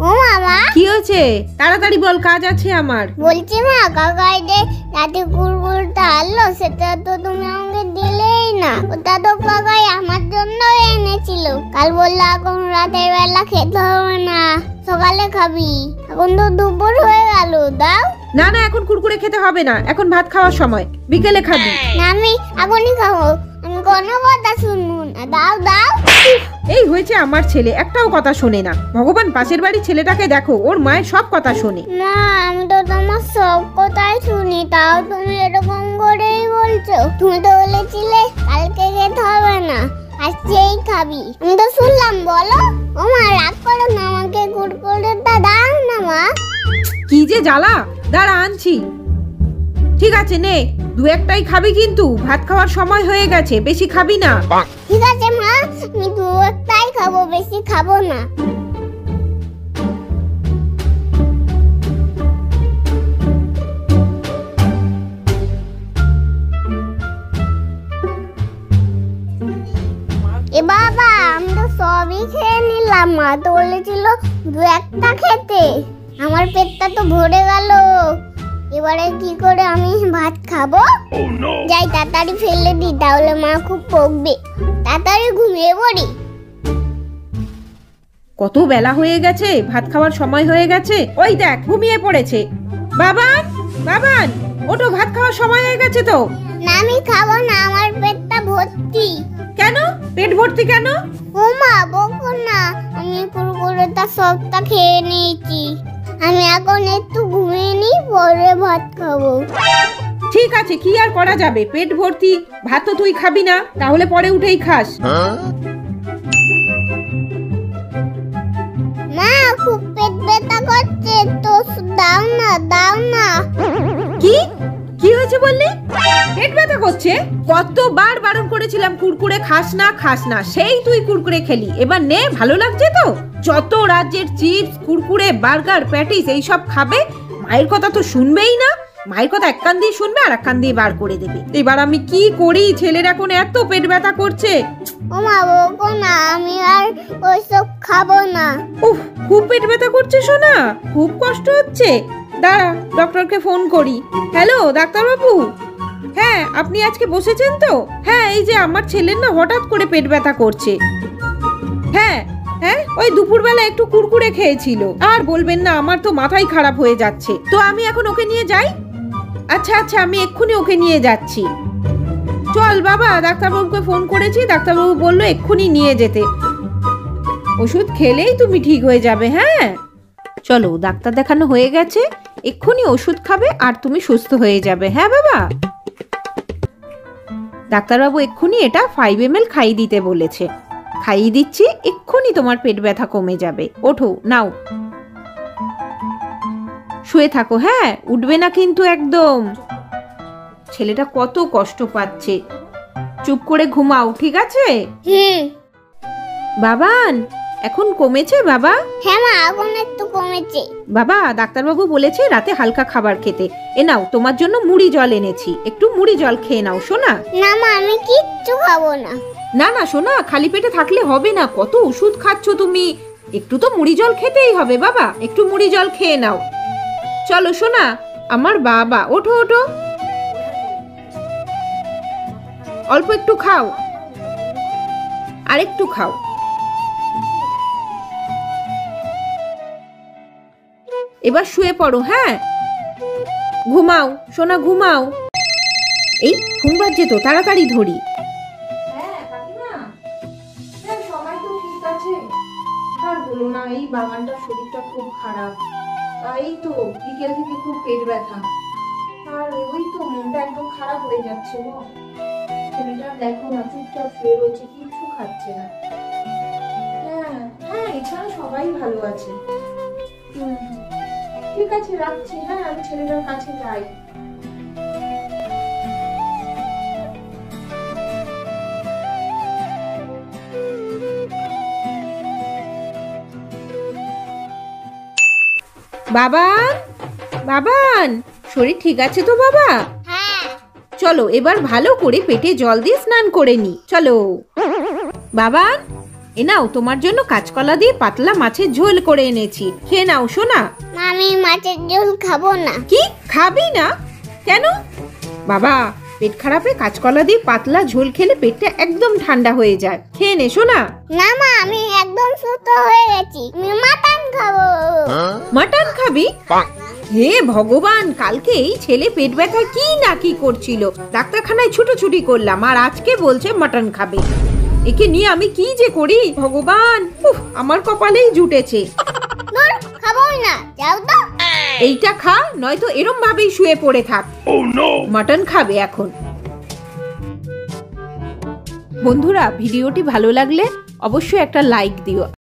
ও মামা, কি হয়েছে? তাড়াতাড়ি বল, কাজ আছে আমার। বলছি মা, কাকাই যে রাতে কুরকুরটা আনলো সেটা তো তুমি আমাকে দিলেই না। ওটা তো কাকাই আমার জন্য এনেছিল। কাল বললো এখন রাতের বেলা খেতে হবে না, সকালে খাবি। এখন তো দুপুর হয়ে গেল, দাও। না না, এখন কুরকুরে খেতে হবে না, এখন ভাত খাওয়ার সময়, বিকেলে খাবি। না, আমি এখনই খাবো, আমি কোনো কথা শুনবো না, দাও দাও। এই হয়েছে আমার ছেলে, একটাও কথা শোনে না। ভগবান, পাশের বাড়ির ছেলেটাকে দেখো, ওর মায়ের সব কথা শোনে। না, আমি তো তোমার সব কথাই শুনি, তাও তুমি এরকম করেই বলছো। তুমি তো বলেছিলে কালকে খেতে হবে না, আজকেই খাবি। আমি তো শুনলাম, বলো। ও মা, রাগ করো না, আমাকে কুরকুরেটা দাও না মা। কি যে জ্বালা, দাঁড়া আনছি। ঠিক আছে নে, দু একটাই খাবি, কিন্তু ভাত খাওয়ার সময় হয়ে গেছে, বেশি খাবি না। ঠিক আছে মা, আমি দু একটাই খাবো, বেশি খাবো না। এ বাবা, আমি তো সবই খেয়ে নিলাম। মা তো বলেছিল দু একটা খেতে, আমার পেটটা তো ভরে গেল। এবারে কি করে আমি ভাত খাবো? যাই তাড়াতাড়ি ফেলে দিই, তাহলে মা খুব বকবে। তাড়াতাড়ি ঘুমিয়ে পড়ি। কত বেলা হয়ে গেছে, ভাত খাওয়ার সময় হয়ে গেছে। ওই দেখ, ঘুমিয়ে পড়েছে। বাবান, বাবান, ওঠো, ভাত খাওয়ার সময় হয়ে গেছে তো। না, আমি খাবো না, আমার পেটটা ভর্তি। কেন পেট ভর্তি কেন? ও মা, বকো না, আমি কুরকুরেটা সবটা খেয়ে নিয়েছি। আমি এখন একটু ঘুমিয়ে নিই, পরে ভাত খাবো। ঠিক আছে, কি আর করা যাবে, পেট ভর্তি, ভাত তো তুই খাবি না, তাহলে পরে উঠেই খাস। মা, খুব পেট ব্যথা করছে তো, দাও না দাও না। কি কি হয়েছে বললি? পেট ব্যথা করছে? কতবার বারণ করেছিলাম কুরকুরে খাস না খাস না, সেই তুই কুরকুরে খেলি। এবার নে, ভালো লাগছে তো? যত রাজ্যের চিপস, কুরকুরে, বার্গার, প্যাটিস এইসব খাবে, মায়ের কথা তো শুনবেই না। মায়ের কথা এক কান দিয়ে শুনবে আর এক কান দিয়ে বার করে দেবে। এবার আমি কি করি? ছেলের এখন এত পেট ব্যথা করছে। ও মা, বকো না, আমি আর ওইসব খাবো না। উফ, খুব পেট ব্যথা করছে সোনা, খুব কষ্ট হচ্ছে। দাঁড়া, ডক্টরকে ফোন করি। হ্যালো ডাক্তারবাবু, হ্যাঁ আপনি আজকে বসেছেন তো? হ্যাঁ, এই যে আমার ছেলের না হঠাৎ করে পেট ব্যথা করছে। হ্যাঁ হ্যাঁ, ওই দুপুরবেলা একটু কুরকুরে খেয়েছিল। আর বলবেন না, আমার তো মাথাই খারাপ হয়ে যাচ্ছে। তো আমি এখন ওকে নিয়ে যাই? আচ্ছা আচ্ছা, আমি এক্ষুনি ওকে নিয়ে যাচ্ছি। চল বাবা, ডাক্তারবাবুকে ফোন করেছি, ডাক্তারবাবু বললো এক্ষুনি নিয়ে যেতে। ওষুধ খেলেই তুমি ঠিক হয়ে যাবে। হ্যাঁ চলো, ডাক্তার দেখানো হয়ে গেছে, এক্ষুনি ওষুধ খাবে আর তুমি সুস্থ হয়ে যাবে। হ্যাঁ বাবা, ডাক্তারবাবু এক্ষুনি এটা 5 ml খাইয়ে দিতে বলেছে। খাইয়ে দিচ্ছি, এক্ষুনি তোমার পেট ব্যথা কমে যাবে। ওঠো, নাও, শুয়ে থাকো। হ্যাঁ, উঠবে না কিন্তু একদম। ছেলেটা কত কষ্ট পাচ্ছে, চুপ করে ঘুমাও, ঠিক আছে? বাবান, এখন কমেছে বাবা? হ্যাঁ মা, এখন একটু কমেছে। বাবা, ডাক্তারবাবু বলেছে রাতে হালকা খাবার খেতে। এ নাও, তোমার জন্য মুড়ি জল এনেছি, একটু মুড়ি জল খেয়ে নাও সোনা। না মা, আমি কিচ্ছু খাবো না। না না সোনা, খালি পেটে থাকলে হবে না, কত ওষুধ খাচ্ছ তুমি, একটু তো মুড়ি জল খেতেই হবে বাবা, একটু মুড়ি জল খেয়ে নাও। চলো সোনা, আমার বাবা, ওঠো ওঠো, অল্প একটু খাও, আর একটু খাও। এবার শুয়ে পড়ো। হ্যাঁ, ঘুমাও সোনা, ঘুমাও। এই ঘুম পাচ্ছে তো, তাড়াতাড়ি ধরি। সবাই তো ঠিক আছে, আর বলো না, এই বাগানটার শরীরটা খুব খারাপ। তাই তো বিকেল থেকে খুব পেট ব্যথা, আর ওই তো মনটা একদম খারাপ হয়ে যাচ্ছে গো। ছেলেটা দেখো না, চুপচাপ শুয়ে রয়েছে, কিচ্ছু খাচ্ছে না। হ্যাঁ হ্যাঁ, এছাড়া সবাই ভালো আছে। ঠিক আছে, রাখছি। হ্যাঁ, আমি ছেলেটার কাছে যাই। বাবান, বাবান, শরীর ঠিক আছে তো বাবা? হ্যাঁ। চলো এবার ভালো করে পেটে জল দিয়ে স্নান করে নি। চলো বাবান, এ নাও তোমার জন্য কাঁচকলা দিয়ে পাতলা মাছের ঝোল করে এনেছি, খেয়ে নাও সোনা। আমি মাছের ঝোল খাবো না। কি খাবি না? কেন? বাবা, পেট খারাপে কাঁচকলা দিয়ে পাতলা ঝোল খেলে পেটটা একদম ঠান্ডা হয়ে যায়, খেয়ে নে সোনা। না মা, আমি একদম সুস্থ হয়ে গেছি, আমি মাটন খাবো। মাটন খাবি? হে ভগবান, কালকে এই ছেলে পেট ব্যথা কি না কি করছিল, ডাক্তারখানায় ছুটোছুটি করলাম, আর আজকে বলছে মাটন খাবে। একে নিয়ে আমি কি যে করি ভগবান, আমার কপালেই জুটেছে। ধুর, খাবোই না, যাও তো। এইটা খা, নয়তো এরম ভাবেই শুয়ে পড়ে থাক। মাটন খাবে এখন। বন্ধুরা, ভিডিওটি ভালো লাগলে অবশ্যই একটা লাইক দিও।